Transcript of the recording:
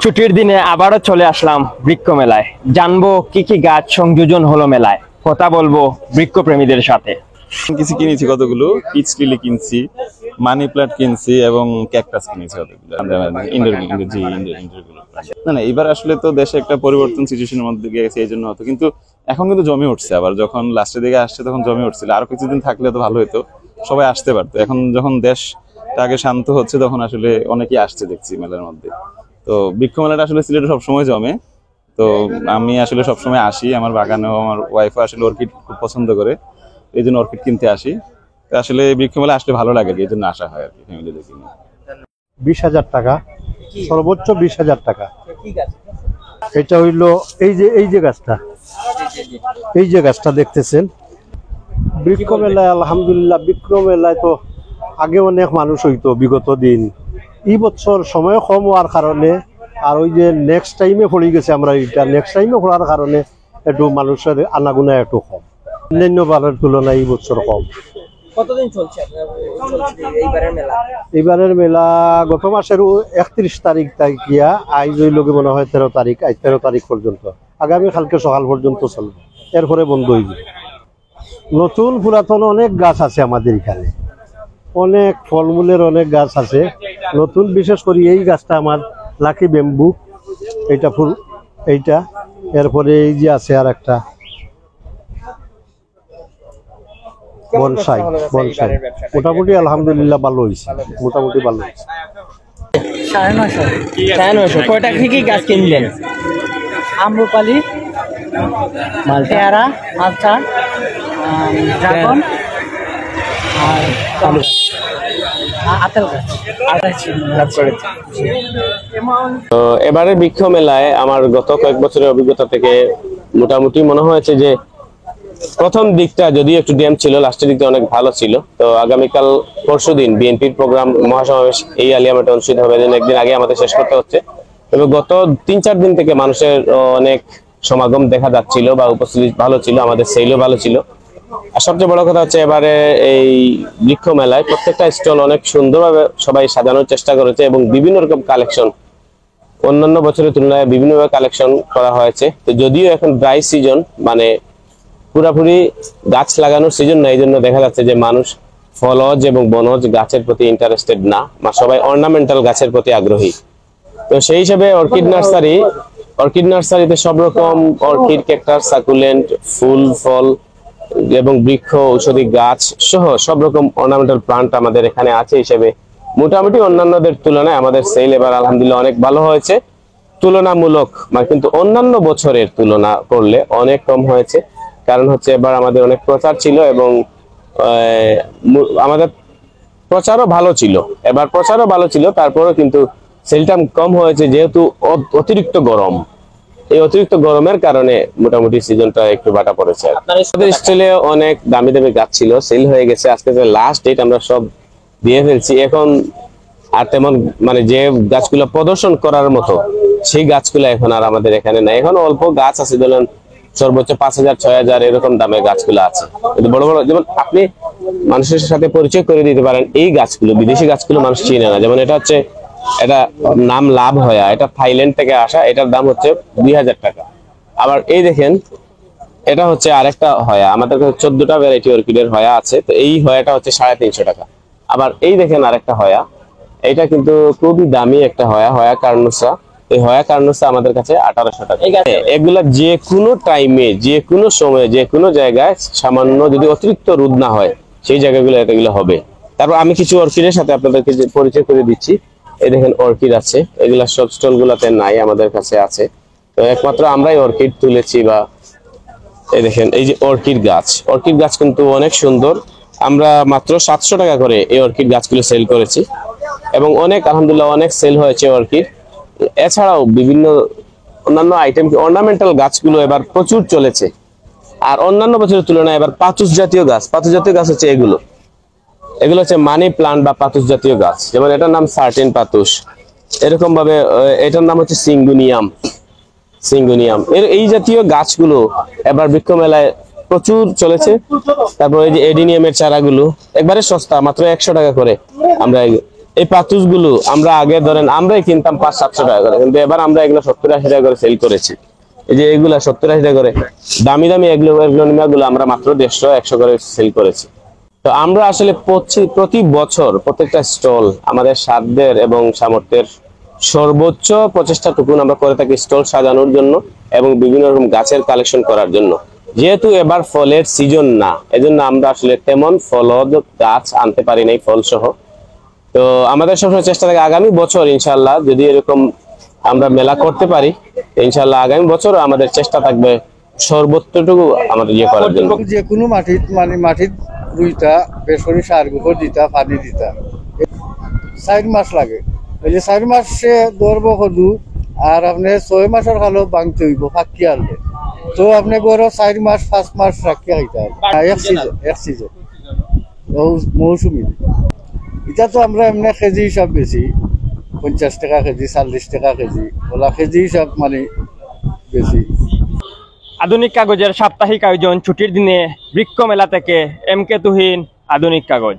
ছুটির দিনে আবারও চলে আসলাম বৃক্ষ মেলায়। জানবো কি কি গাছ সংযোজন হলো মেলায়, কথা বলবো বৃক্ষ প্রেমীদের সাথে। কিছু কিনেছি, কতগুলো পিচ লিলি কিনছি, মানি প্ল্যান্ট কিনছি এবং ক্যাকটাস কিনেছি কতগুলো ইনডোর গুলো। না এবার আসলে তো দেশে একটা পরিবর্তন সিচুয়েশনের মধ্যে গেছে, এই জন্য হতো, কিন্তু এখন কিন্তু জমে উঠছে। আবার যখন লাস্টের দিকে আসছে তখন জমে উঠছিল, আরো কিছুদিন থাকলে তো ভালো হতো, সবাই আসতে পারতো। এখন যখন দেশটা আগে শান্ত হচ্ছে তখন আসলে অনেকেই আসছে দেখছি মেলার মধ্যে। তো বৃক্ষ মেলাটা আসলে সিলেটে সবসময় জমে, তো আমি আসলে সবসময় আসি। আমার বাগানেও আমার ওয়াইফও আসলে অর্কিড খুব পছন্দ করে, এই জন্য অর্কিড কিনতে আসি। আসলে বৃক্ষ মেলা আসলে ভালো লাগে, এই জন্য আসা হয় আর কি ফ্যামিলি দেখে। 20,000 টাকা, সর্বোচ্চ 20,000 টাকা। এটা হইলো এই যে গাছটা দেখতেছেন বৃক্ষ মেলায়। আলহামদুলিল্লাহ বৃক্ষ মেলায় তো আগে অনেক মানুষ হইতো বিগত দিন। এই বছর সময় কম হওয়ার কারণে আর ওই যে নেক্সট টাইমে পড়ে গেছে, আমরা এটা নেক্সট টাইমে পড়ার কারণে একটু মানুষের আনাগুনা একটু কম, অন্যান্য বারের তুলনায় এই বছর কম। কতদিন চলছে এইবারের মেলা? গত মাসের 31 তারিখ তাকিয়া আজ ওই লোকে মনে হয় 13 তারিখ, আজ 13 তারিখ পর্যন্ত, আগামী কালকে সকাল পর্যন্ত চলবে, এরপরে বন্ধ হয়ে যাবে। নতুন পুরাতন অনেক গাছ আছে আমাদের এখানে, অনেক ফলমূলের অনেক গাছ আছে নতুন। বিশেষ করে এই গাছটা আমার লাকি ব্যাম্বু, এইটা ফুল, এইটা। এরপরে এই যে আছে আর একটা বনসাই। মোটামুটি আলহামদুলিল্লাহ ভালো হয়েছে, মোটামুটি ভালো হয়েছে। 950। কয়টা কি কি গাছ কিনলেন? আম্রপালি, পেয়ারা, মালটা, ড্রাগন আর আপেল গাছ। তো এবারে বৃক্ষ মেলায় আমার গত কয়েক বছরের অভিজ্ঞতা থেকে মোটামুটি মনে হয়েছে যে প্রথম দিকটা যদিও একটু ড্যাম ছিল, লাস্টের দিকটা অনেক ভালো ছিল। তো আগামীকাল পরশুদিন বিএনপির প্রোগ্রাম মহাসমাবেশ এই আলিয়া মাঠে অনুষ্ঠিত হবে, একদিন আগে আমাদের শেষ করতে হচ্ছে। তবে গত 3-4 দিন থেকে মানুষের অনেক সমাগম দেখা যাচ্ছিল বা উপস্থিতি ভালো ছিল, আমাদের সেলও ভালো ছিল। আর সবচেয়ে বড় কথা হচ্ছে এবারে এই বৃক্ষ মেলায় প্রত্যেকটা স্টল অনেক সুন্দরভাবে সবাই সাজানোর চেষ্টা করেছে এবং বিভিন্ন রকম কালেকশন অন্যান্য বছরের তুলনায় বিভিন্নভাবে কালেকশন করা হয়েছে। তো যদিও এখন ড্রাই সিজন, মানে পুরাপুরি গাছ লাগানোর সিজন না, এই জন্য দেখা যাচ্ছে যে মানুষ ফলজ এবং বনজ গাছের প্রতি ইন্টারেস্টেড না, বা সবাই অর্নামেন্টাল গাছের প্রতি আগ্রহী। তো সেই হিসেবে অর্কিড নার্সারিতে সব রকম অর্কিড, ক্যাকটাস, সাকুলেন্ট, ফুল ফল এবং বৃক্ষ, ঔষধি গাছ সহ সব রকম অর্নামেন্টাল প্লান্ট আমাদের এখানে আছে। হিসেবে মোটামুটি অন্যান্যদের তুলনায় আমাদের সেল এবার আলহামদুলিল্লাহ অনেক ভালো হয়েছে, তুলনামূলক, মানে কিন্তু অন্যান্য বছরের তুলনা করলে অনেক কম হয়েছে। কারণ হচ্ছে এবার আমাদের অনেক প্রচার ছিল এবং আমাদের প্রচারও ভালো ছিল, এবার প্রচারও ভালো ছিল, তারপরেও কিন্তু সেলটা কম হয়েছে যেহেতু অতিরিক্ত গরম। এই অতিরিক্ত গরমের কারণে মোটামুটি সিজনটা একটু বাটা পড়েছে। আমাদের স্টলে অনেক দামি দামি গাছ ছিল, সেল হয়ে গেছে। আজকে যে লাস্ট ডেট, আমরা সব দিয়ে ফেলছি। এখন আর তেমন মানে যে গাছগুলো প্রদর্শন করার মতো সেই গাছগুলো এখন আর আমাদের এখানে নাই। এখন অল্প গাছ আছে, ধরুন সর্বোচ্চ 5,000-6,000 এরকম দামের গাছগুলো আছে। কিন্তু বড় বড় যেমন আপনি মানুষের সাথে পরিচয় করে দিতে পারেন এই গাছগুলো, বিদেশি গাছগুলো মানুষ চিনে না। যেমন এটা হচ্ছে, এটা নাম লাভ হয়া, এটা থাইল্যান্ড থেকে আসা, এটার দাম হচ্ছে 2,000 টাকা। আবার এই দেখেন, এটা হচ্ছে আরেকটা হয়া, আমাদের কাছে 14টা ভ্যারাইটি অর্কিডের হয়া আছে। তো এই হয়াটা হচ্ছে 350 টাকা। আবার এই দেখেন আরেকটা হয়া, এটা কিন্তু খুবই দামি একটা হয়া কার্নোসা। এই হয়া কার্নোসা আমাদের কাছে 1800 টাকা। এগুলা যে কোনো টাইমে, যে কোনো সময়ে, যে কোনো জায়গায় সামান্য যদি অতিরিক্ত রোদ না হয় সেই জায়গাগুলো এগুলো হবে। তারপর আমি কিছু অর্কিডের সাথে আপনাদেরকে পরিচয় করে দিচ্ছি। এই দেখেন অর্কিড আছে, এগুলা সব স্টল গুলাতে নাই, আমাদের কাছে আছে। তো একমাত্র আমরাই অর্কিড তুলেছি। বা এই দেখেন এই যে অর্কিড গাছ কিন্তু অনেক সুন্দর। আমরা মাত্র 700 টাকা করে এই অর্কিড গাছগুলো সেল করেছি এবং অনেক আলহামদুলিল্লাহ অনেক সেল হয়েছে অর্কিড। এছাড়াও বিভিন্ন অন্যান্য আইটেম অর্নামেন্টাল গাছগুলো এবার প্রচুর চলেছে। আর অন্যান্য বছরের তুলনায় এবার পাতুস জাতীয় গাছ হচ্ছে এগুলো হচ্ছে মানি প্লান্ট বা পাতুস জাতীয় গাছ। যেমন এটার নাম সার্টেন পাতুস, এরকম ভাবে এটার নাম হচ্ছে সিঙ্গুনিয়াম। এই জাতীয় গাছগুলো এবার বৃক্ষ মেলায় প্রচুর চলেছে। তারপর এই যে এডিনিয়ামের চারাগুলো একবারে সস্তা, মাত্র 100 টাকা করে আমরা এই পাতুসগুলো আমরা আগে ধরেন আমরাই কিনতাম 500-700 টাকা করে, কিন্তু এবার আমরা এগুলো 70-80 টাকা করে সেল করেছি। এই যে এগুলা 70-80 টাকা করে, দামি দামি এগুলো গুলো আমরা মাত্র 150-100 করে সেল করেছি। তো আমরা আসলে প্রতি বছর প্রত্যেকটা স্টল আমাদের সাধ্যের এবং সামর্থ্যের সর্বোচ্চ প্রচেষ্টাটুকু আমরা করে থাকি স্টল সাজানোর জন্য এবং বিভিন্ন রকম গাছের কালেকশন করার জন্য। যেহেতু এবার ফলের সিজন না, এজন্য আমরা আসলে তেমন ফলদ গাছ আনতে পারি নাই ফল সহ। তো আমাদের সবসময় চেষ্টা থাকে আগামী বছর ইনশাআল্লাহ যদি এরকম আমরা মেলা করতে পারি, ইনশাআল্লাহ আগামী বছর আমাদের চেষ্টা থাকবে সর্বোচ্চটুকু আমাদের ইয়ে করার জন্য। যে কোনো মাটিত মাটিত রুইতা বেসরি সার গোবর দিতা পানি দিতা 4 মাস লাগে। এই যে 4 মাসে ধরব কদু আর আপনি 6 মাসের কালো বাংতে হইব ফাঁকি আনলে, তো আপনি গড় 4 মাস 5 মাস রাখি খাইতে এক সিজন মৌসুমি। এটা তো আমরা এমনি কেজি হিসাব বেশি 50 টাকা কেজি 40 টাকা কেজি ওলা কেজি হিসাব মানে বেশি। আধুনিক কাগজের সাপ্তাহিক আয়োজন ছুটির দিনে বৃক্ষ মেলা থেকে MK তুহিন, আধুনিক কাগজ।